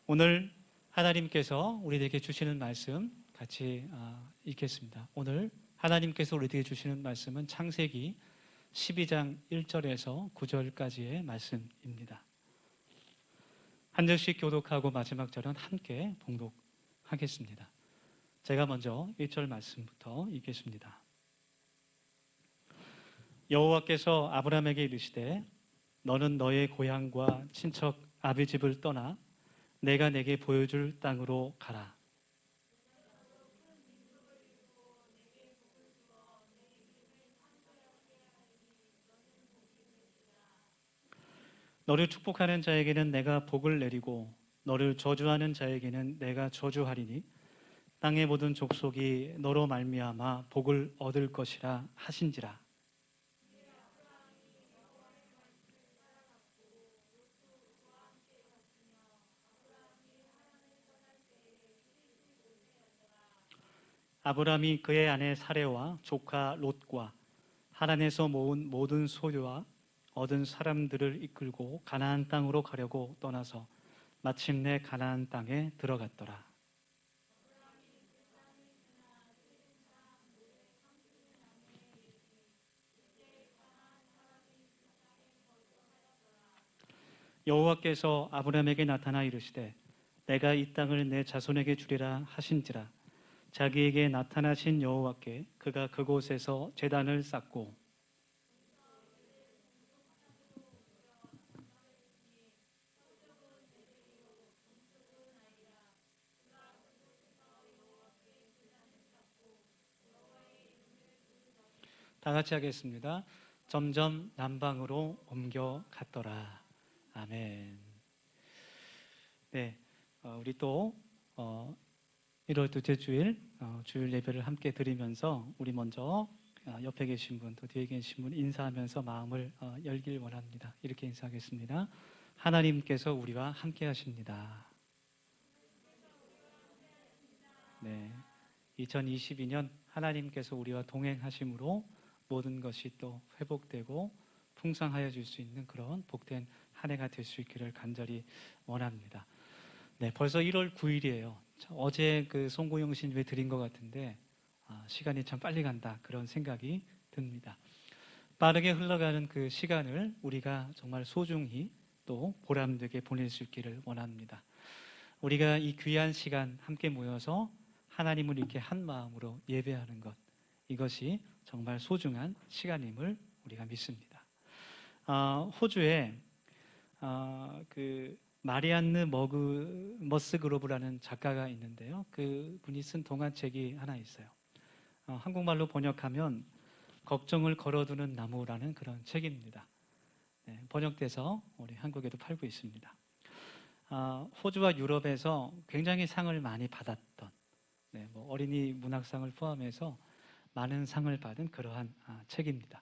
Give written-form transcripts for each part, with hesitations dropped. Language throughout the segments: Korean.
오늘 하나님께서 우리에게 주시는 말씀 같이 읽겠습니다. 오늘 하나님께서 우리에게 주시는 말씀은 창세기 12장 1절에서 9절까지의 말씀입니다. 한 절씩 교독하고 마지막 절은 함께 봉독하겠습니다. 제가 먼저 1절 말씀부터 읽겠습니다. 여호와께서 아브라함에게 이르시되 너는 너의 고향과 친척 아비 집을 떠나 내가 내게 보여줄 땅으로 가라. 너를 축복하는 자에게는 내가 복을 내리고 너를 저주하는 자에게는 내가 저주하리니 땅의 모든 족속이 너로 말미암아 복을 얻을 것이라 하신지라. 아브람이 그의 아내 사레와 조카 롯과 하란에서 모은 모든 소유와 얻은 사람들을 이끌고 가나안 땅으로 가려고 떠나서 마침내 가나안 땅에 들어갔더라. 여호와께서 아브람에게 나타나 이르시되 내가 이 땅을 내 자손에게 주리라 하신지라. 자기에게 나타나신 여호와께 그가 그곳에서 제단을 쌓고 다 같이 하겠습니다. 점점 남방으로 옮겨갔더라. 아멘. 네, 우리 또 1월 둘째 주일 주일 예배를 함께 드리면서 우리 먼저 옆에 계신 분 또 뒤에 계신 분 인사하면서 마음을 열길 원합니다. 이렇게 인사하겠습니다. 하나님께서 우리와 함께 하십니다. 네, 2022년 하나님께서 우리와 동행하심으로 모든 것이 또 회복되고 풍성하여 줄 수 있는 그런 복된 한 해가 될 수 있기를 간절히 원합니다. 네, 벌써 1월 9일이에요. 어제 그 송구영신 예배 드린 것 같은데 시간이 참 빨리 간다 그런 생각이 듭니다. 빠르게 흘러가는 그 시간을 우리가 정말 소중히 또 보람되게 보낼 수 있기를 원합니다. 우리가 이 귀한 시간 함께 모여서 하나님을 이렇게 한 마음으로 예배하는 것, 이것이 정말 소중한 시간임을 우리가 믿습니다. 호주에 그 마리안느 머스그로브라는 작가가 있는데요. 그 분이 쓴 동화책이 하나 있어요. 한국말로 번역하면 걱정을 걸어두는 나무라는 그런 책입니다. 네, 번역돼서 우리 한국에도 팔고 있습니다. 호주와 유럽에서 굉장히 상을 많이 받았던 뭐 어린이 문학상을 포함해서 많은 상을 받은 그러한 책입니다.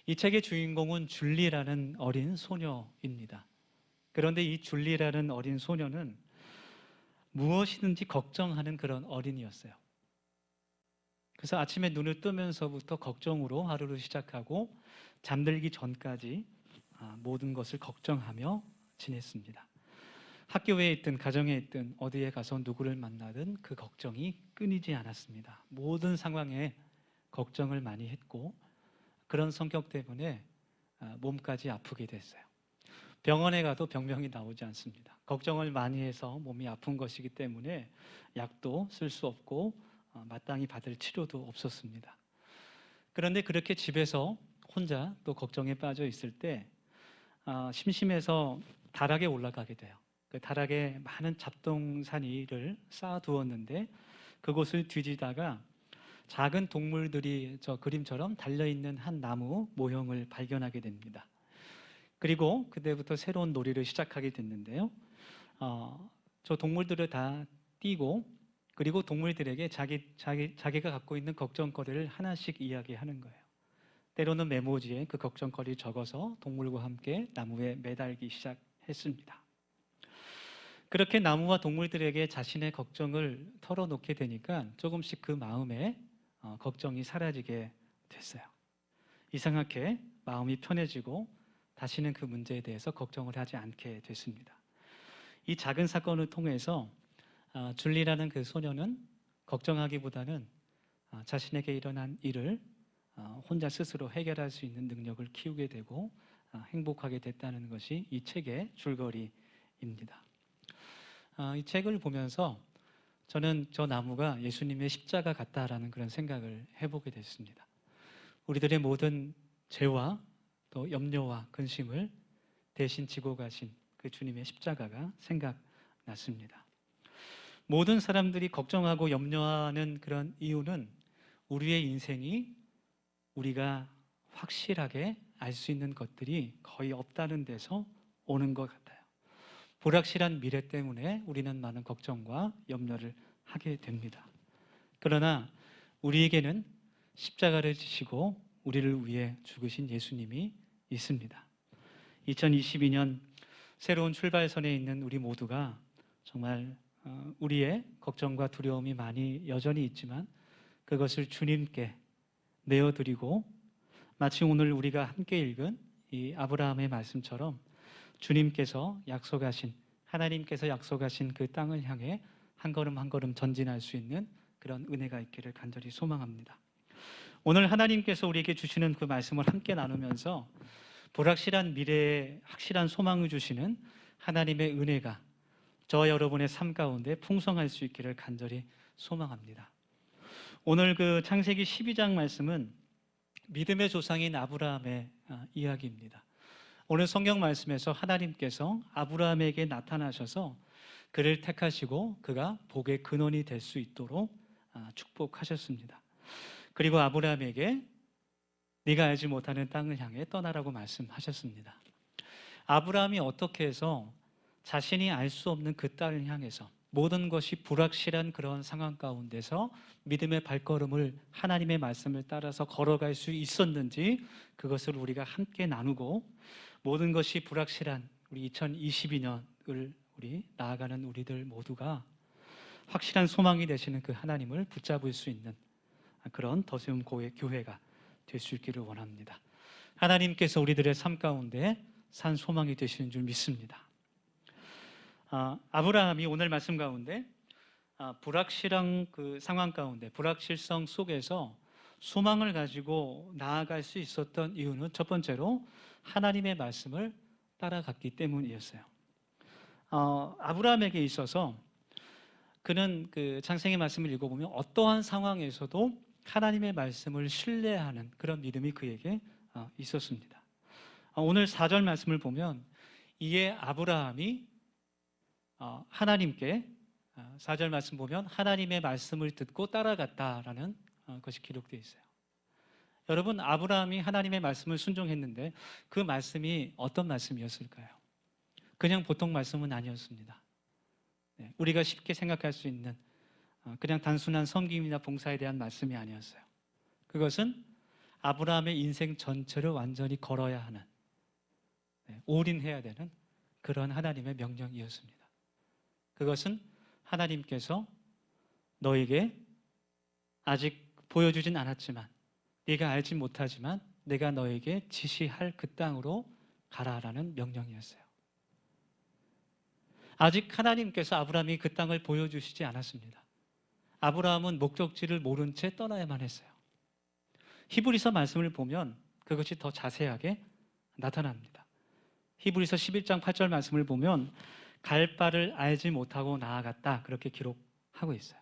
이 책의 주인공은 줄리라는 어린 소녀입니다. 그런데 이 줄리라는 어린 소녀는 무엇이든지 걱정하는 그런 어린이였어요. 그래서 아침에 눈을 뜨면서부터 걱정으로 하루를 시작하고 잠들기 전까지 모든 것을 걱정하며 지냈습니다. 학교에 있든 가정에 있든 어디에 가서 누구를 만나든 그 걱정이 끊이지 않았습니다. 모든 상황에 걱정을 많이 했고 그런 성격 때문에 몸까지 아프게 됐어요. 병원에 가도 병명이 나오지 않습니다. 걱정을 많이 해서 몸이 아픈 것이기 때문에 약도 쓸 수 없고 마땅히 받을 치료도 없었습니다. 그런데 그렇게 집에서 혼자 또 걱정에 빠져 있을 때 심심해서 다락에 올라가게 돼요. 그 다락에 많은 잡동사니를 쌓아두었는데 그곳을 뒤지다가 작은 동물들이 저 그림처럼 달려있는 한 나무 모형을 발견하게 됩니다. 그리고 그때부터 새로운 놀이를 시작하게 됐는데요. 저 동물들을 다 띄고 그리고 동물들에게 자기가 갖고 있는 걱정거리를 하나씩 이야기하는 거예요. 때로는 메모지에 그 걱정거리를 적어서 동물과 함께 나무에 매달기 시작했습니다. 그렇게 나무와 동물들에게 자신의 걱정을 털어놓게 되니까 조금씩 그 마음에 걱정이 사라지게 됐어요. 이상하게 마음이 편해지고 다시는 그 문제에 대해서 걱정을 하지 않게 됐습니다. 이 작은 사건을 통해서 줄리라는 그 소녀는 걱정하기보다는 자신에게 일어난 일을 혼자 스스로 해결할 수 있는 능력을 키우게 되고 행복하게 됐다는 것이 이 책의 줄거리입니다. 이 책을 보면서 저는 저 나무가 예수님의 십자가 같다라는 그런 생각을 해보게 됐습니다. 우리들의 모든 죄와 또 염려와 근심을 대신 지고 가신 그 주님의 십자가가 생각났습니다. 모든 사람들이 걱정하고 염려하는 그런 이유는 우리의 인생이 우리가 확실하게 알 수 있는 것들이 거의 없다는 데서 오는 것 같아요. 불확실한 미래 때문에 우리는 많은 걱정과 염려를 하게 됩니다. 그러나 우리에게는 십자가를 지시고 우리를 위해 죽으신 예수님이 있습니다. 2022년 새로운 출발선에 있는 우리 모두가 정말 우리의 걱정과 두려움이 많이 여전히 있지만 그것을 주님께 내어드리고 마치 오늘 우리가 함께 읽은 이 아브라함의 말씀처럼 주님께서 약속하신, 하나님께서 약속하신 그 땅을 향해 한 걸음 한 걸음 전진할 수 있는 그런 은혜가 있기를 간절히 소망합니다. 오늘 하나님께서 우리에게 주시는 그 말씀을 함께 나누면서 불확실한 미래에 확실한 소망을 주시는 하나님의 은혜가 저와 여러분의 삶 가운데 풍성할 수 있기를 간절히 소망합니다. 오늘 그 창세기 12장 말씀은 믿음의 조상인 아브라함의 이야기입니다. 오늘 성경 말씀에서 하나님께서 아브라함에게 나타나셔서 그를 택하시고 그가 복의 근원이 될 수 있도록 축복하셨습니다. 그리고 아브라함에게 네가 알지 못하는 땅을 향해 떠나라고 말씀하셨습니다. 아브라함이 어떻게 해서 자신이 알 수 없는 그 땅을 향해서 모든 것이 불확실한 그런 상황 가운데서 믿음의 발걸음을 하나님의 말씀을 따라서 걸어갈 수 있었는지 그것을 우리가 함께 나누고 모든 것이 불확실한 우리 2022년을 우리 나아가는 우리들 모두가 확실한 소망이 되시는 그 하나님을 붙잡을 수 있는 그런 더세움 교회가 될 수 있기를 원합니다. 하나님께서 우리들의 삶 가운데 산 소망이 되시는 줄 믿습니다. 아브라함이 오늘 말씀 가운데 불확실한 그 상황 가운데 불확실성 속에서 소망을 가지고 나아갈 수 있었던 이유는 첫 번째로 하나님의 말씀을 따라갔기 때문이었어요. 아브라함에게 있어서 그는 그 창세기 말씀을 읽어보면 어떠한 상황에서도 하나님의 말씀을 신뢰하는 그런 믿음이 그에게 있었습니다. 오늘 4절 말씀을 보면 이에 아브라함이 하나님께 4절 말씀 보면 하나님의 말씀을 듣고 따라갔다라는 것이 기록되어 있어요. 여러분, 아브라함이 하나님의 말씀을 순종했는데 그 말씀이 어떤 말씀이었을까요? 그냥 보통 말씀은 아니었습니다. 우리가 쉽게 생각할 수 있는 그냥 단순한 섬김이나 봉사에 대한 말씀이 아니었어요. 그것은 아브라함의 인생 전체를 완전히 걸어야 하는, 올인해야 되는 그런 하나님의 명령이었습니다. 그것은 하나님께서 너에게 아직 보여주진 않았지만 네가 알지 못하지만 내가 너에게 지시할 그 땅으로 가라라는 명령이었어요. 아직 하나님께서 아브라함이 그 땅을 보여주시지 않았습니다. 아브라함은 목적지를 모른 채 떠나야만 했어요. 히브리서 말씀을 보면 그것이 더 자세하게 나타납니다. 히브리서 11장 8절 말씀을 보면 갈 바를 알지 못하고 나아갔다 그렇게 기록하고 있어요.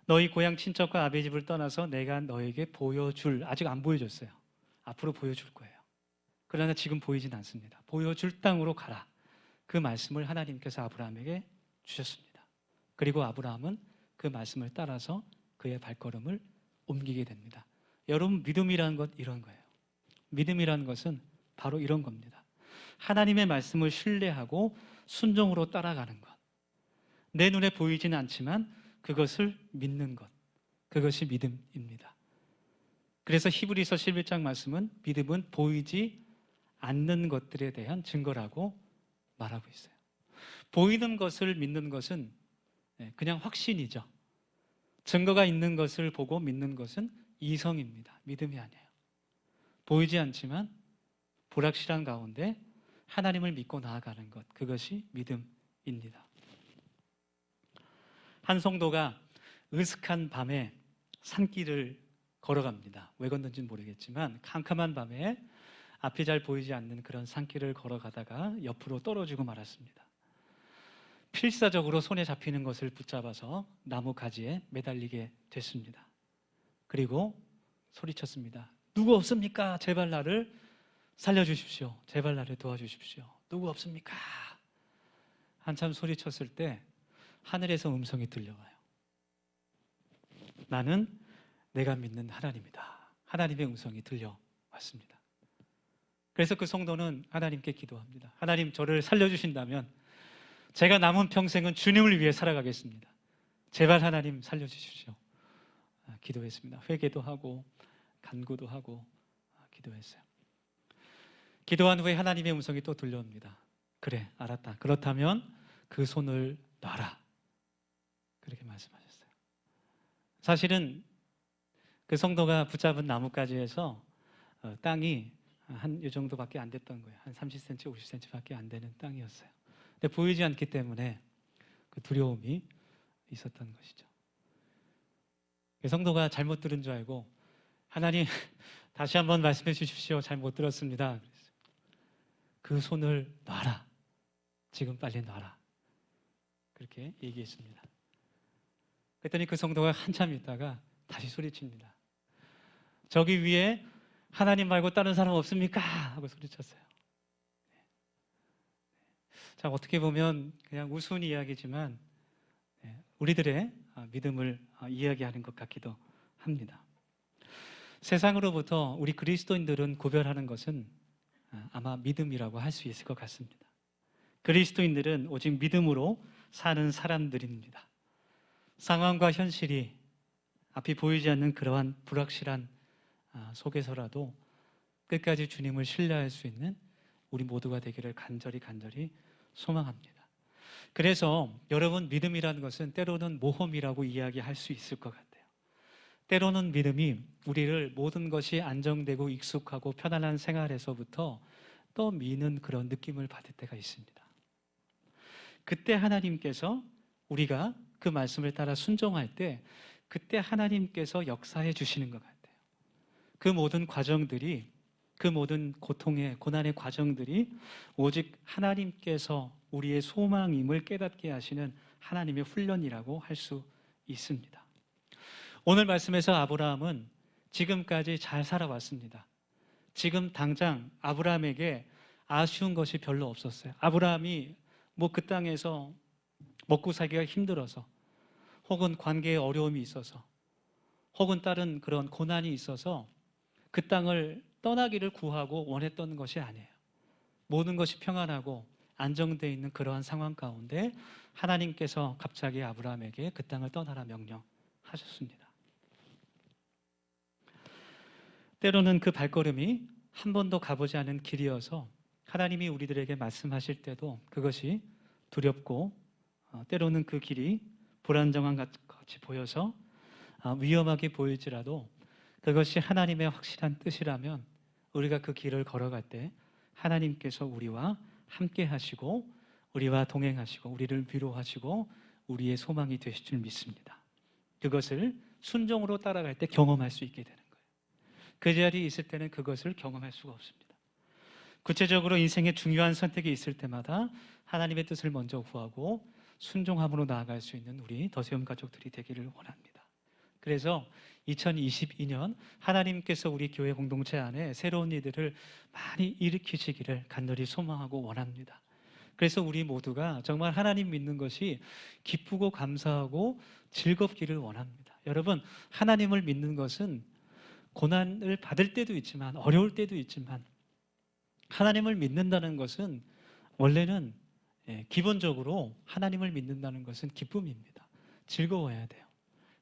너희 고향 친척과 아비 집을 떠나서 내가 너에게 보여줄, 아직 안 보여줬어요. 앞으로 보여줄 거예요. 그러나 지금 보이진 않습니다. 보여줄 땅으로 가라. 그 말씀을 하나님께서 아브라함에게 주셨습니다. 그리고 아브라함은 그 말씀을 따라서 그의 발걸음을 옮기게 됩니다. 여러분, 믿음이라는 것 이런 거예요. 믿음이라는 것은 바로 이런 겁니다. 하나님의 말씀을 신뢰하고 순종으로 따라가는 것. 내 눈에 보이지는 않지만 그것을 믿는 것. 그것이 믿음입니다. 그래서 히브리서 11장 말씀은 믿음은 보이지 않는 것들에 대한 증거라고 말하고 있어요. 보이는 것을 믿는 것은 그냥 확신이죠. 증거가 있는 것을 보고 믿는 것은 이성입니다. 믿음이 아니에요. 보이지 않지만 불확실한 가운데 하나님을 믿고 나아가는 것, 그것이 믿음입니다. 한 성도가 으슥한 밤에 산길을 걸어갑니다. 왜 걷는지는 모르겠지만 캄캄한 밤에 앞이 잘 보이지 않는 그런 산길을 걸어가다가 옆으로 떨어지고 말았습니다. 필사적으로 손에 잡히는 것을 붙잡아서 나무 가지에 매달리게 됐습니다. 그리고 소리쳤습니다. 누구 없습니까? 제발 나를 살려주십시오. 제발 나를 도와주십시오. 누구 없습니까? 한참 소리쳤을 때 하늘에서 음성이 들려와요. 나는 내가 믿는 하나님이다. 하나님의 음성이 들려왔습니다. 그래서 그 성도는 하나님께 기도합니다. 하나님, 저를 살려주신다면 제가 남은 평생은 주님을 위해 살아가겠습니다. 제발 하나님 살려주십시오. 기도했습니다. 회개도 하고 간구도 하고 기도했어요. 기도한 후에 하나님의 음성이 또 들려옵니다. 그래, 알았다. 그렇다면 그 손을 놔라. 그렇게 말씀하셨어요. 사실은 그 성도가 붙잡은 나뭇가지에서 땅이 한 이 정도밖에 안 됐던 거예요. 한 30cm, 50cm밖에 안 되는 땅이었어요. 근데 보이지 않기 때문에 그 두려움이 있었던 것이죠. 그 성도가 잘못 들은 줄 알고 하나님 다시 한번 말씀해 주십시오. 잘못 들었습니다. 그 손을 놔라. 지금 빨리 놔라. 그렇게 얘기했습니다. 그랬더니 그 성도가 한참 있다가 다시 소리칩니다. 저기 위에 하나님 말고 다른 사람 없습니까? 하고 소리쳤어요. 자, 어떻게 보면 그냥 우스운 이야기지만 우리들의 믿음을 이야기하는 것 같기도 합니다. 세상으로부터 우리 그리스도인들은 구별하는 것은 아마 믿음이라고 할 수 있을 것 같습니다. 그리스도인들은 오직 믿음으로 사는 사람들입니다. 상황과 현실이 앞이 보이지 않는 그러한 불확실한 속에서라도 끝까지 주님을 신뢰할 수 있는 우리 모두가 되기를 간절히 소망합니다. 그래서 여러분, 믿음이라는 것은 때로는 모험이라고 이야기할 수 있을 것 같아요. 때로는 믿음이 우리를 모든 것이 안정되고 익숙하고 편안한 생활에서부터 떠미는 그런 느낌을 받을 때가 있습니다. 그때 하나님께서 우리가 그 말씀을 따라 순종할 때 그때 하나님께서 역사해 주시는 것 같아요. 그 모든 과정들이, 그 모든 고통의 고난의 과정들이 오직 하나님께서 우리의 소망임을 깨닫게 하시는 하나님의 훈련이라고 할 수 있습니다. 오늘 말씀에서 아브라함은 지금까지 잘 살아왔습니다. 지금 당장 아브라함에게 아쉬운 것이 별로 없었어요. 아브라함이 그 땅에서 먹고 살기가 힘들어서, 혹은 관계에 어려움이 있어서, 혹은 다른 그런 고난이 있어서 그 땅을 떠나기를 구하고 원했던 것이 아니에요. 모든 것이 평안하고 안정되어 있는 그러한 상황 가운데 하나님께서 갑자기 아브라함에게 그 땅을 떠나라 명령하셨습니다. 때로는 그 발걸음이 한 번도 가보지 않은 길이어서 하나님이 우리들에게 말씀하실 때도 그것이 두렵고 때로는 그 길이 불안정한 것 같이 보여서 위험하게 보일지라도 그것이 하나님의 확실한 뜻이라면 우리가 그 길을 걸어갈 때 하나님께서 우리와 함께 하시고 우리와 동행하시고 우리를 위로하시고 우리의 소망이 되실 줄 믿습니다. 그것을 순종으로 따라갈 때 경험할 수 있게 되는 거예요. 그 자리에 있을 때는 그것을 경험할 수가 없습니다. 구체적으로 인생의 중요한 선택이 있을 때마다 하나님의 뜻을 먼저 구하고 순종함으로 나아갈 수 있는 우리 더세움 가족들이 되기를 원합니다. 그래서 2022년 하나님께서 우리 교회 공동체 안에 새로운 일들을 많이 일으키시기를 간절히 소망하고 원합니다. 그래서 우리 모두가 정말 하나님 믿는 것이 기쁘고 감사하고 즐겁기를 원합니다. 여러분, 하나님을 믿는 것은 고난을 받을 때도 있지만 어려울 때도 있지만 하나님을 믿는다는 것은 원래는 기본적으로 하나님을 믿는다는 것은 기쁨입니다. 즐거워야 돼요.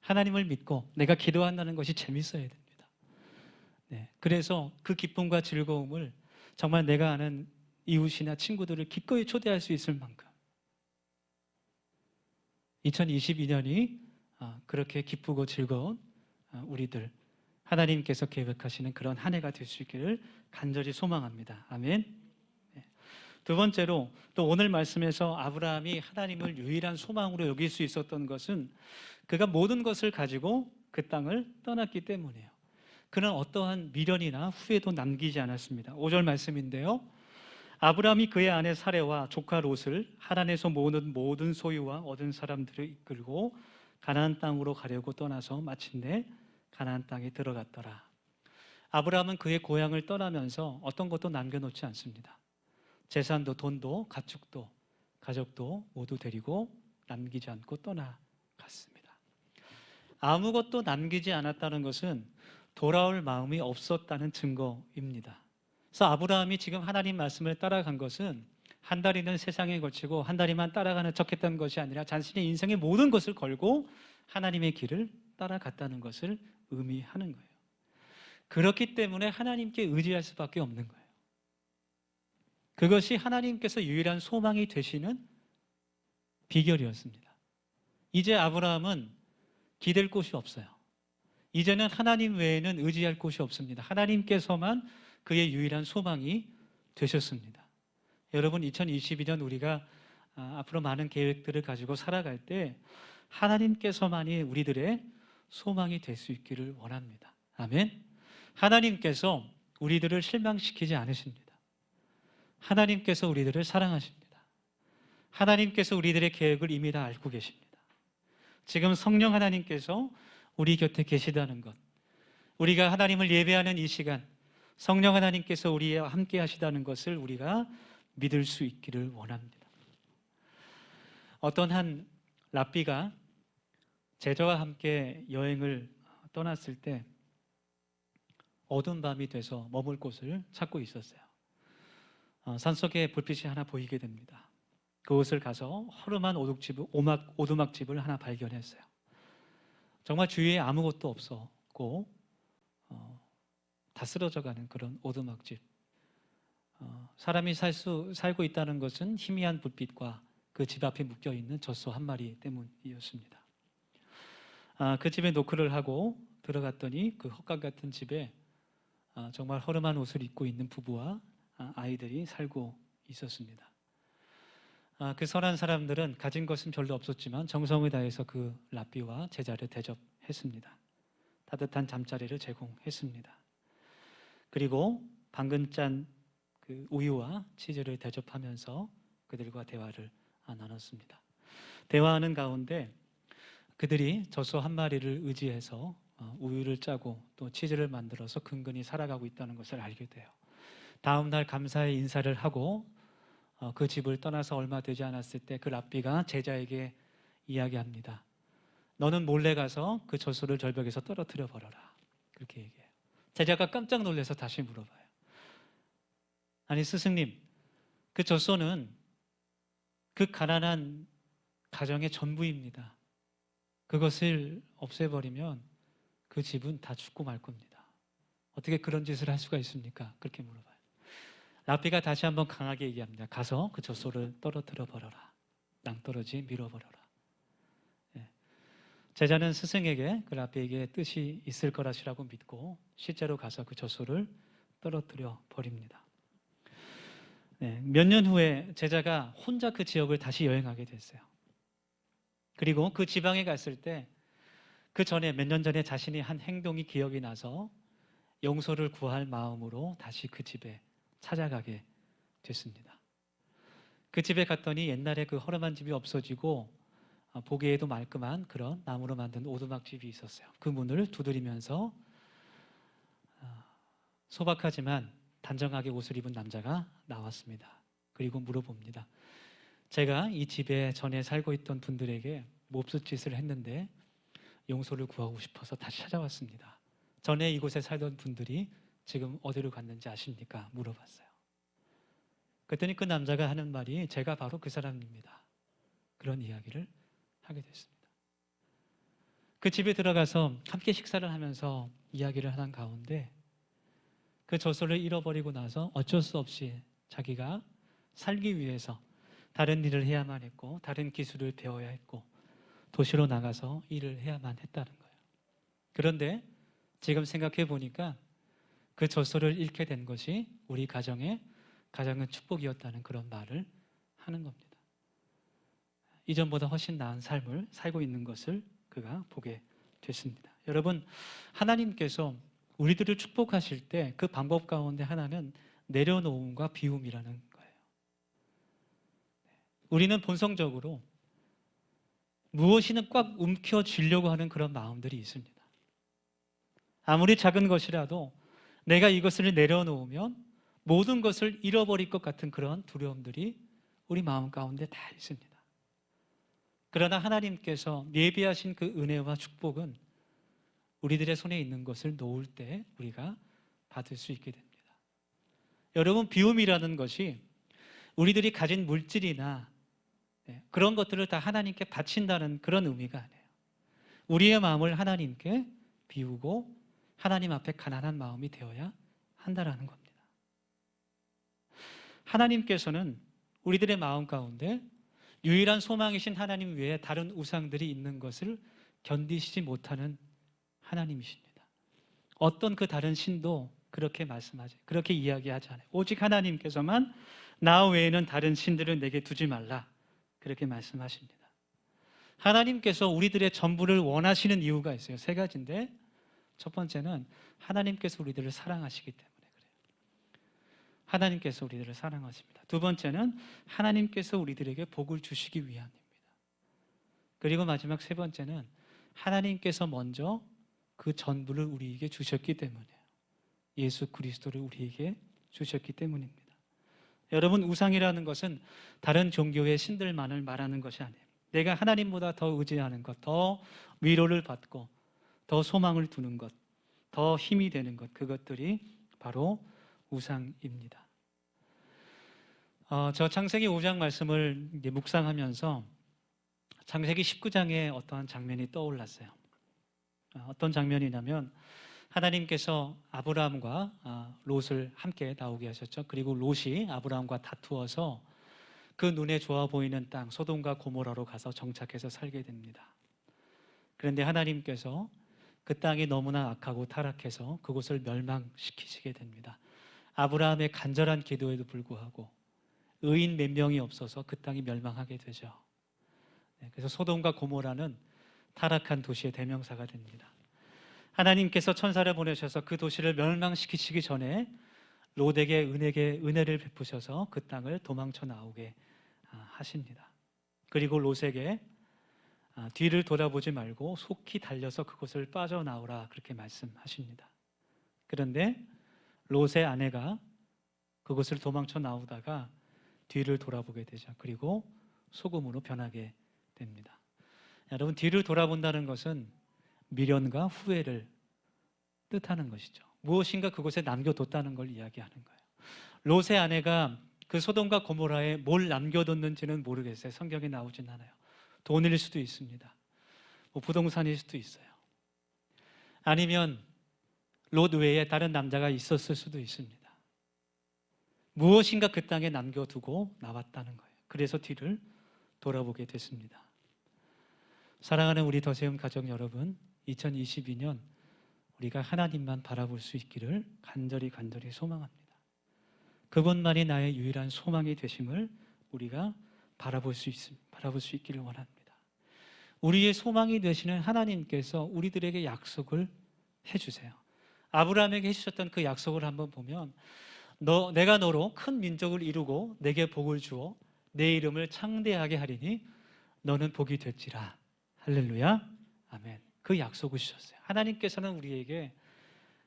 하나님을 믿고 내가 기도한다는 것이 재밌어야 됩니다. 그래서 그 기쁨과 즐거움을 정말 내가 아는 이웃이나 친구들을 기꺼이 초대할 수 있을 만큼 2022년이 그렇게 기쁘고 즐거운 우리들 하나님께서 계획하시는 그런 한 해가 될 수 있기를 간절히 소망합니다. 아멘. 두 번째로 또 오늘 말씀에서 아브라함이 하나님을 유일한 소망으로 여길 수 있었던 것은 그가 모든 것을 가지고 그 땅을 떠났기 때문이에요. 그는 어떠한 미련이나 후회도 남기지 않았습니다. 5절 말씀인데요. 아브라함이 그의 아내 사레와 조카 롯을 하란에서 모든 모든 소유와 얻은 사람들을 이끌고 가나안 땅으로 가려고 떠나서 마침내 가나안 땅에 들어갔더라. 아브라함은 그의 고향을 떠나면서 어떤 것도 남겨놓지 않습니다. 재산도 돈도 가축도 가족도 모두 데리고 남기지 않고 떠나갔습니다. 아무것도 남기지 않았다는 것은 돌아올 마음이 없었다는 증거입니다. 그래서 아브라함이 지금 하나님 말씀을 따라간 것은 한 달이는 세상에 걸치고 한 달이만 따라가는 척했던 것이 아니라 자신의 인생의 모든 것을 걸고 하나님의 길을 따라갔다는 것을 의미하는 거예요. 그렇기 때문에 하나님께 의지할 수밖에 없는 거예요. 그것이 하나님께서 유일한 소망이 되시는 비결이었습니다. 이제 아브라함은 기댈 곳이 없어요. 이제는 하나님 외에는 의지할 곳이 없습니다. 하나님께서만 그의 유일한 소망이 되셨습니다. 여러분, 2022년 우리가 앞으로 많은 계획들을 가지고 살아갈 때 하나님께서만이 우리들의 소망이 될 수 있기를 원합니다. 아멘. 하나님께서 우리들을 실망시키지 않으십니다. 하나님께서 우리들을 사랑하십니다. 하나님께서 우리들의 계획을 이미 다 알고 계십니다. 지금 성령 하나님께서 우리 곁에 계시다는 것, 우리가 하나님을 예배하는 이 시간 성령 하나님께서 우리와 함께 하시다는 것을 우리가 믿을 수 있기를 원합니다. 어떤 한 랍비가 제자와 함께 여행을 떠났을 때 어두운 밤이 돼서 머물 곳을 찾고 있었어요. 산속에 불빛이 하나 보이게 됩니다. 그곳을 가서 허름한 오두막집을 하나 발견했어요. 정말 주위에 아무것도 없었고 다 쓰러져가는 그런 오두막집. 사람이 살고 있다는 것은 희미한 불빛과 그 집 앞에 묶여있는 젖소 한 마리 때문이었습니다. 그 집에 노크를 하고 들어갔더니 그 헛간 같은 집에 정말 허름한 옷을 입고 있는 부부와 아이들이 살고 있었습니다. 그 선한 사람들은 가진 것은 별로 없었지만 정성을 다해서 그 랍비와 제자를 대접했습니다. 따뜻한 잠자리를 제공했습니다. 그리고 방금 짠 그 우유와 치즈를 대접하면서 그들과 대화를 나눴습니다. 대화하는 가운데 그들이 젖소 한 마리를 의지해서 우유를 짜고 또 치즈를 만들어서 근근히 살아가고 있다는 것을 알게 돼요. 다음 날 감사의 인사를 하고 그 집을 떠나서 얼마 되지 않았을 때 그 랍비가 제자에게 이야기합니다. 너는 몰래 가서 그 젖소를 절벽에서 떨어뜨려 버려라. 그렇게 얘기해요. 제자가 깜짝 놀라서 다시 물어봐요. 아니 스승님, 그 젖소는 그 가난한 가정의 전부입니다. 그것을 없애버리면 그 집은 다 죽고 말 겁니다. 어떻게 그런 짓을 할 수가 있습니까? 그렇게 물어봐요. 랍비가 다시 한번 강하게 얘기합니다. 가서 그 젖소를 떨어뜨려 버려라. 낭떠러지 밀어버려라. 제자는 스승에게 그 랍비에게 뜻이 있을 거라시라고 믿고 실제로 가서 그 젖소를 떨어뜨려 버립니다. 몇 년 후에 제자가 혼자 그 지역을 다시 여행하게 됐어요. 그리고 그 지방에 갔을 때 그 전에 몇 년 전에 자신이 한 행동이 기억이 나서 용서를 구할 마음으로 다시 그 집에 찾아가게 됐습니다. 그 집에 갔더니 옛날에 그 허름한 집이 없어지고 보기에도 말끔한 그런 나무로 만든 오두막집이 있었어요. 그 문을 두드리면서 소박하지만 단정하게 옷을 입은 남자가 나왔습니다. 그리고 물어봅니다. 제가 이 집에 전에 살고 있던 분들에게 몹쓸 짓을 했는데 용서를 구하고 싶어서 다시 찾아왔습니다. 전에 이곳에 살던 분들이 지금 어디로 갔는지 아십니까? 물어봤어요. 그랬더니 그 남자가 하는 말이 제가 바로 그 사람입니다. 그런 이야기를 하게 됐습니다. 그 집에 들어가서 함께 식사를 하면서 이야기를 하는 가운데 그 젖소를 잃어버리고 나서 어쩔 수 없이 자기가 살기 위해서 다른 일을 해야만 했고 다른 기술을 배워야 했고 도시로 나가서 일을 해야만 했다는 거예요. 그런데 지금 생각해 보니까 그 젖소를 잃게 된 것이 우리 가정에 가장 큰 축복이었다는 그런 말을 하는 겁니다. 이전보다 훨씬 나은 삶을 살고 있는 것을 그가 보게 됐습니다. 여러분, 하나님께서 우리들을 축복하실 때 그 방법 가운데 하나는 내려놓음과 비움이라는 거예요. 우리는 본성적으로 무엇이든 꽉 움켜쥐려고 하는 그런 마음들이 있습니다. 아무리 작은 것이라도 내가 이것을 내려놓으면 모든 것을 잃어버릴 것 같은 그런 두려움들이 우리 마음 가운데 다 있습니다. 그러나 하나님께서 예비하신 그 은혜와 축복은 우리들의 손에 있는 것을 놓을 때 우리가 받을 수 있게 됩니다. 여러분, 비움이라는 것이 우리들이 가진 물질이나 그런 것들을 다 하나님께 바친다는 그런 의미가 아니에요. 우리의 마음을 하나님께 비우고 하나님 앞에 가난한 마음이 되어야 한다라는 겁니다. 하나님께서는 우리들의 마음 가운데 유일한 소망이신 하나님 외에 다른 우상들이 있는 것을 견디시지 못하는 하나님이십니다. 어떤 그 다른 신도 그렇게 말씀하지, 그렇게 이야기하지 않아요. 오직 하나님께서만 나 외에는 다른 신들을 내게 두지 말라, 그렇게 말씀하십니다. 하나님께서 우리들의 전부를 원하시는 이유가 있어요. 세 가지인데, 첫 번째는 하나님께서 우리들을 사랑하시기 때문에 그래요. 하나님께서 우리들을 사랑하십니다. 두 번째는 하나님께서 우리들에게 복을 주시기 위함입니다. 그리고 마지막 세 번째는 하나님께서 먼저 그 전부를 우리에게 주셨기 때문이에요. 예수 그리스도를 우리에게 주셨기 때문입니다. 여러분, 우상이라는 것은 다른 종교의 신들만을 말하는 것이 아니에요. 내가 하나님보다 더 의지하는 것, 더 위로를 받고 더 소망을 두는 것, 더 힘이 되는 것, 그것들이 바로 우상입니다. 저 창세기 5장 말씀을 묵상하면서 창세기 19장의 어떠한 장면이 떠올랐어요. 어떤 장면이냐면 하나님께서 아브라함과 롯을 함께 나오게 하셨죠. 그리고 롯이 아브라함과 다투어서 그 눈에 좋아 보이는 땅 소돔과 고모라로 가서 정착해서 살게 됩니다. 그런데 하나님께서 그 땅이 너무나 악하고 타락해서 그곳을 멸망시키시게 됩니다. 아브라함의 간절한 기도에도 불구하고 의인 몇 명이 없어서 그 땅이 멸망하게 되죠. 그래서 소돔과 고모라는 타락한 도시의 대명사가 됩니다. 하나님께서 천사를 보내셔서 그 도시를 멸망시키시기 전에 롯에게 은혜를 베푸셔서 그 땅을 도망쳐 나오게 하십니다. 그리고 롯에게 뒤를 돌아보지 말고 속히 달려서 그곳을 빠져나오라, 그렇게 말씀하십니다. 그런데 롯의 아내가 그곳을 도망쳐 나오다가 뒤를 돌아보게 되죠. 그리고 소금으로 변하게 됩니다. 여러분, 뒤를 돌아본다는 것은 미련과 후회를 뜻하는 것이죠. 무엇인가 그곳에 남겨뒀다는 걸 이야기하는 거예요. 롯의 아내가 그 소돔과 고모라에 뭘 남겨뒀는지는 모르겠어요. 성경에 나오진 않아요. 돈일 수도 있습니다. 부동산일 수도 있어요. 아니면 롯 외에 다른 남자가 있었을 수도 있습니다. 무엇인가 그 땅에 남겨두고 나왔다는 거예요. 그래서 뒤를 돌아보게 됐습니다. 사랑하는 우리 더세움 가족 여러분, 2022년 우리가 하나님만 바라볼 수 있기를 간절히 소망합니다. 그분만이 나의 유일한 소망이 되심을 우리가 바라볼 수 있기를 원합니다. 우리의 소망이 되시는 하나님께서 우리들에게 약속을 해주세요. 아브라함에게 해주셨던 그 약속을 한번 보면 내가 너로 큰 민족을 이루고 내게 복을 주어 내 이름을 창대하게 하리니 너는 복이 될지라. 할렐루야, 아멘. 그 약속을 주셨어요. 하나님께서는 우리에게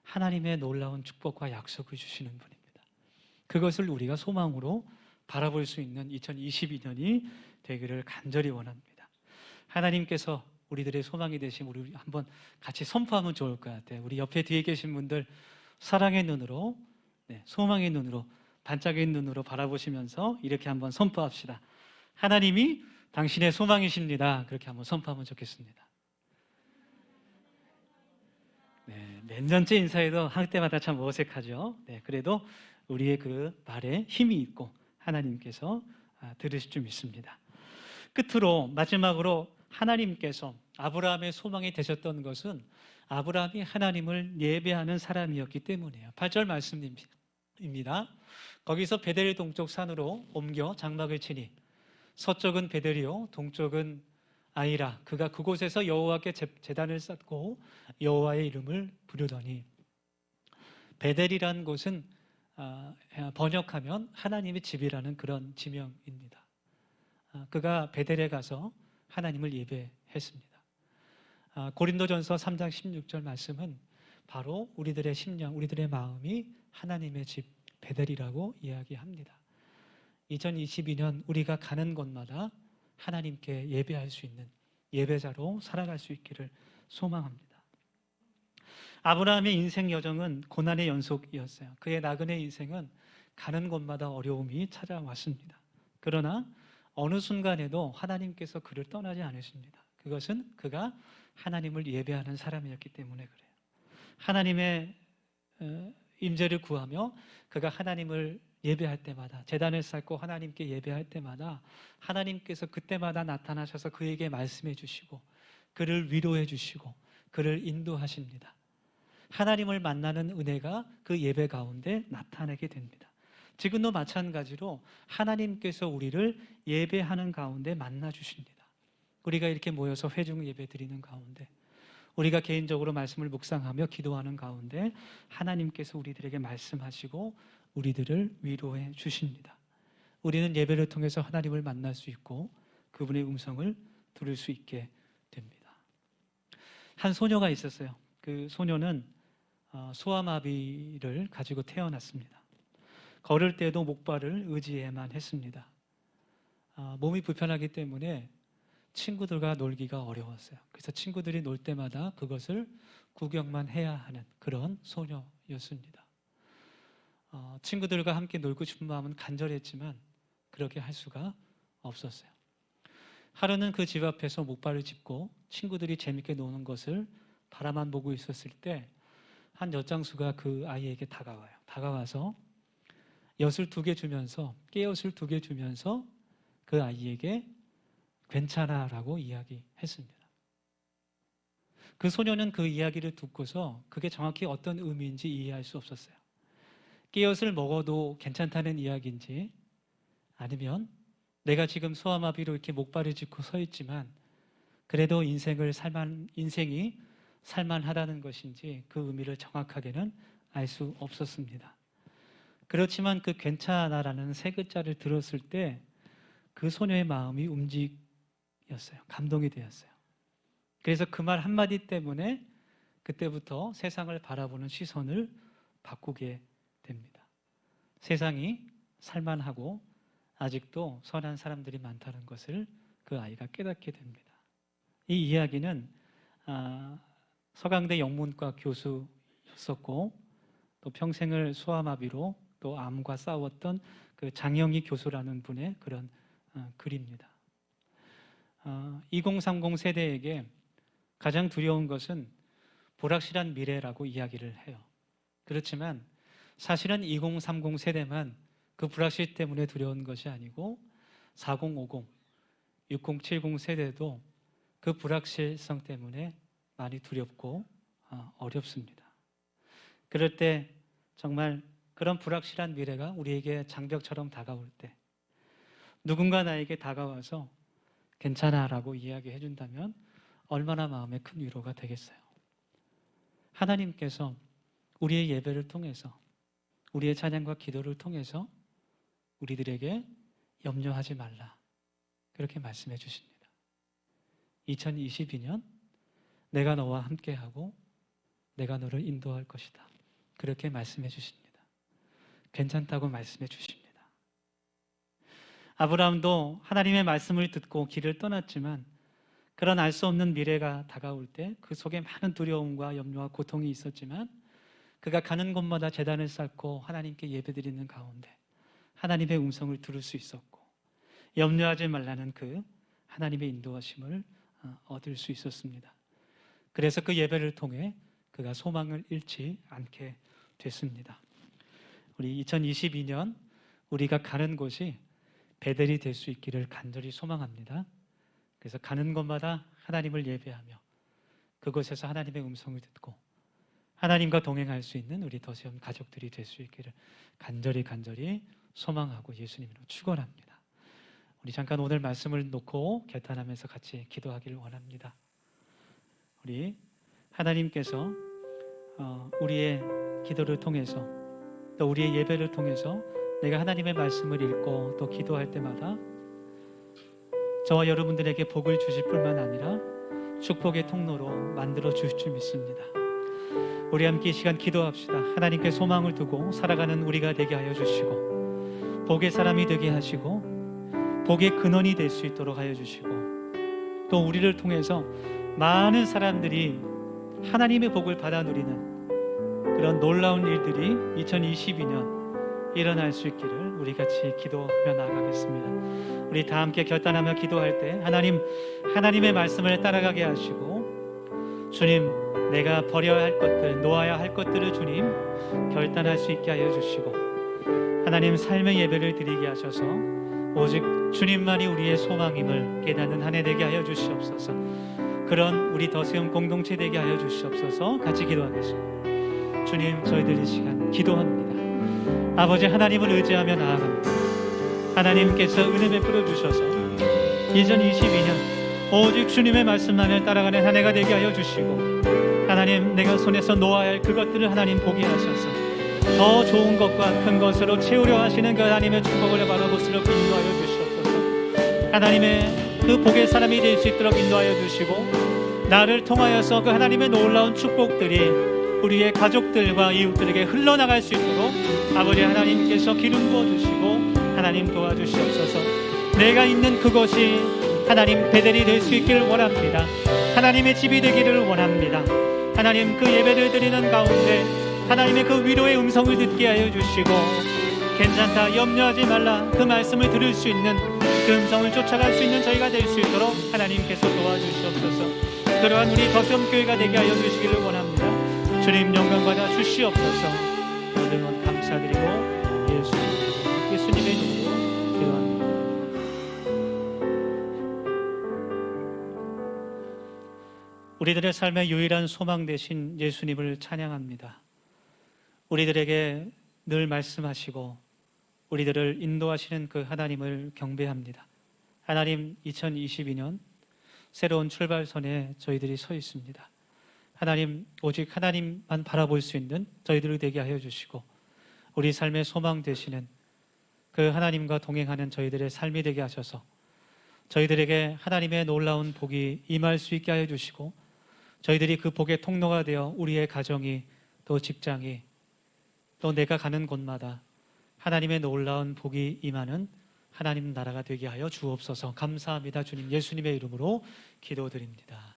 하나님의 놀라운 축복과 약속을 주시는 분입니다. 그것을 우리가 소망으로 바라볼 수 있는 2022년이 되기를 간절히 원합니다. 하나님께서 우리들의 소망이 되신 우리 한번 같이 선포하면 좋을 것 같아요. 우리 옆에 뒤에 계신 분들 사랑의 눈으로, 소망의 눈으로, 반짝이는 눈으로 바라보시면서 이렇게 한번 선포합시다. 하나님이 당신의 소망이십니다. 그렇게 한번 선포하면 좋겠습니다. 몇 년째 인사해도 할 때마다 참 어색하죠. 그래도 우리의 그 말에 힘이 있고 하나님께서 들으실 줄 믿습니다. 끝으로 마지막으로 하나님께서 아브라함의 소망이 되셨던 것은 아브라함이 하나님을 예배하는 사람이었기 때문이에요. 8절 말씀입니다. 거기서 베델 동쪽 산으로 옮겨 장막을 치니 서쪽은 베델이요 동쪽은 아이라. 그가 그곳에서 여호와께 제단을 쌓고 여호와의 이름을 부르더니, 베델이라는 곳은 번역하면 하나님의 집이라는 그런 지명입니다. 그가 베델에 가서 하나님을 예배했습니다. 고린도전서 3장 16절 말씀은 바로 우리들의 심령, 우리들의 마음이 하나님의 집 베델이라고 이야기합니다. 2022년 우리가 가는 곳마다 하나님께 예배할 수 있는 예배자로 살아갈 수 있기를 소망합니다. 아브라함의 인생 여정은 고난의 연속이었어요. 그의 나그네 인생은 가는 곳마다 어려움이 찾아왔습니다. 그러나 어느 순간에도 하나님께서 그를 떠나지 않으십니다. 그것은 그가 하나님을 예배하는 사람이었기 때문에 그래요. 하나님의 임재를 구하며 그가 하나님을 예배할 때마다, 제단을 쌓고 하나님께 예배할 때마다 하나님께서 그때마다 나타나셔서 그에게 말씀해 주시고 그를 위로해 주시고 그를 인도하십니다. 하나님을 만나는 은혜가 그 예배 가운데 나타나게 됩니다. 지금도 마찬가지로 하나님께서 우리를 예배하는 가운데 만나 주십니다. 우리가 이렇게 모여서 회중 예배 드리는 가운데, 우리가 개인적으로 말씀을 묵상하며 기도하는 가운데 하나님께서 우리들에게 말씀하시고 우리들을 위로해 주십니다. 우리는 예배를 통해서 하나님을 만날 수 있고 그분의 음성을 들을 수 있게 됩니다. 한 소녀가 있었어요. 그 소녀는 소아마비를 가지고 태어났습니다. 걸을 때도 목발을 의지해야만 했습니다. 몸이 불편하기 때문에 친구들과 놀기가 어려웠어요. 그래서 친구들이 놀 때마다 그것을 구경만 해야 하는 그런 소녀였습니다. 친구들과 함께 놀고 싶은 마음은 간절했지만 그렇게 할 수가 없었어요. 하루는 그 집 앞에서 목발을 짚고 친구들이 재밌게 노는 것을 바라만 보고 있었을 때 한 엿장수가 그 아이에게 다가와요. 다가와서 엿을 2개 주면서, 깨엿을 2개 주면서 그 아이에게 괜찮아 라고 이야기했습니다. 그 소녀는 그 이야기를 듣고서 그게 정확히 어떤 의미인지 이해할 수 없었어요. 깨엿을 먹어도 괜찮다는 이야기인지, 아니면 내가 지금 소아마비로 이렇게 목발을 짚고 서 있지만 그래도 인생이 살만하다는 것인지 그 의미를 정확하게는 알 수 없었습니다. 그렇지만 그 괜찮아라는 3글자를 들었을 때 그 소녀의 마음이 움직였어요. 감동이 되었어요. 그래서 그 말 한마디 때문에 그때부터 세상을 바라보는 시선을 바꾸게 됩니다. 세상이 살만하고 아직도 선한 사람들이 많다는 것을 그 아이가 깨닫게 됩니다. 이 이야기는 서강대 영문과 교수였었고 또 평생을 소아마비로 또 암과 싸웠던 그 장영희 교수라는 분의 그런 글입니다. 2030 세대에게 가장 두려운 것은 불확실한 미래라고 이야기를 해요. 그렇지만 사실은 2030 세대만 그 불확실 때문에 두려운 것이 아니고 4050, 6070 세대도 그 불확실성 때문에 많이 두렵고 어렵습니다. 그럴 때 정말 그런 불확실한 미래가 우리에게 장벽처럼 다가올 때 누군가 나에게 다가와서 괜찮아 라고 이야기해 준다면 얼마나 마음에 큰 위로가 되겠어요. 하나님께서 우리의 예배를 통해서, 우리의 찬양과 기도를 통해서 우리들에게 염려하지 말라 그렇게 말씀해 주십니다. 2022년 내가 너와 함께하고 내가 너를 인도할 것이다 그렇게 말씀해 주십니다. 괜찮다고 말씀해 주십니다. 아브라함도 하나님의 말씀을 듣고 길을 떠났지만 그런 알 수 없는 미래가 다가올 때 그 속에 많은 두려움과 염려와 고통이 있었지만 그가 가는 곳마다 제단을 쌓고 하나님께 예배드리는 가운데 하나님의 음성을 들을 수 있었고 염려하지 말라는 그 하나님의 인도하심을 얻을 수 있었습니다. 그래서 그 예배를 통해 그가 소망을 잃지 않게 됐습니다. 우리 2022년 우리가 가는 곳이 베델이 될 수 있기를 간절히 소망합니다. 그래서 가는 곳마다 하나님을 예배하며 그곳에서 하나님의 음성을 듣고 하나님과 동행할 수 있는 우리 더시험 가족들이 될 수 있기를 간절히 소망하고 예수님으로 축원합니다. 우리 잠깐 오늘 말씀을 놓고 결단하면서 같이 기도하기를 원합니다. 우리 하나님께서 우리의 기도를 통해서 또 우리의 예배를 통해서 내가 하나님의 말씀을 읽고 또 기도할 때마다 저와 여러분들에게 복을 주실 뿐만 아니라 축복의 통로로 만들어 주실 줄 믿습니다. 우리 함께 이 시간 기도합시다. 하나님께 소망을 두고 살아가는 우리가 되게 하여 주시고 복의 사람이 되게 하시고 복의 근원이 될 수 있도록 하여 주시고 또 우리를 통해서 많은 사람들이 하나님의 복을 받아 누리는 그런 놀라운 일들이 2022년 일어날 수 있기를 우리 같이 기도하며 나아가겠습니다. 우리 다 함께 결단하며 기도할 때 하나님의 말씀을 따라가게 하시고 주님, 내가 버려야 할 것들, 놓아야 할 것들을 주님 결단할 수 있게 하여 주시고 하나님 삶의 예배를 드리게 하셔서 오직 주님만이 우리의 소망임을 깨닫는 한 해 되게 하여 주시옵소서. 그런 우리 더세움 공동체 되게 하여 주시옵소서. 같이 기도하겠습니다. 주님, 저희들 이 시간 기도합니다. 아버지 하나님을 의지하며 나아갑니다. 하나님께서 은혜 베풀어 주셔서 2022년 오직 주님의 말씀만을 따라가는 한 해가 되게 하여 주시고 하나님, 내가 손에서 놓아야 할 그것들을 하나님 보게 하셔서 더 좋은 것과 큰 것으로 채우려 하시는 그 하나님의 축복을 바라볼 수 있도록 인도하여 주시옵소서. 하나님의 그 복의 사람이 될 수 있도록 인도하여 주시고 나를 통하여서 그 하나님의 놀라운 축복들이 우리의 가족들과 이웃들에게 흘러나갈 수 있도록 아버지 하나님께서 기름 부어주시고 하나님 도와주시옵소서. 내가 있는 그것이 하나님 베델이 될 수 있기를 원합니다. 하나님의 집이 되기를 원합니다. 하나님, 그 예배를 드리는 가운데 하나님의 그 위로의 음성을 듣게 하여 주시고 괜찮다, 염려하지 말라, 그 말씀을 들을 수 있는 그 음성을 쫓아갈 수 있는 저희가 될 수 있도록 하나님께서 도와주시옵소서. 그러한 우리 더시험 교회가 되게 하여 주시기를 원합니다. 주님, 영광 받아 주시옵소서. 모든 것 감사드리고 예수님의 이름으로 기도합니다. 우리들의 삶의 유일한 소망 되신 예수님을 찬양합니다. 우리들에게 늘 말씀하시고 우리들을 인도하시는 그 하나님을 경배합니다. 하나님, 2022년 새로운 출발선에 저희들이 서 있습니다. 하나님, 오직 하나님만 바라볼 수 있는 저희들이 되게 하여 주시고 우리 삶의 소망 되시는 그 하나님과 동행하는 저희들의 삶이 되게 하셔서 저희들에게 하나님의 놀라운 복이 임할 수 있게 하여 주시고 저희들이 그 복의 통로가 되어 우리의 가정이 또 직장이 또 내가 가는 곳마다 하나님의 놀라운 복이 임하는 하나님 나라가 되게 하여 주옵소서. 감사합니다. 주님, 예수님의 이름으로 기도드립니다.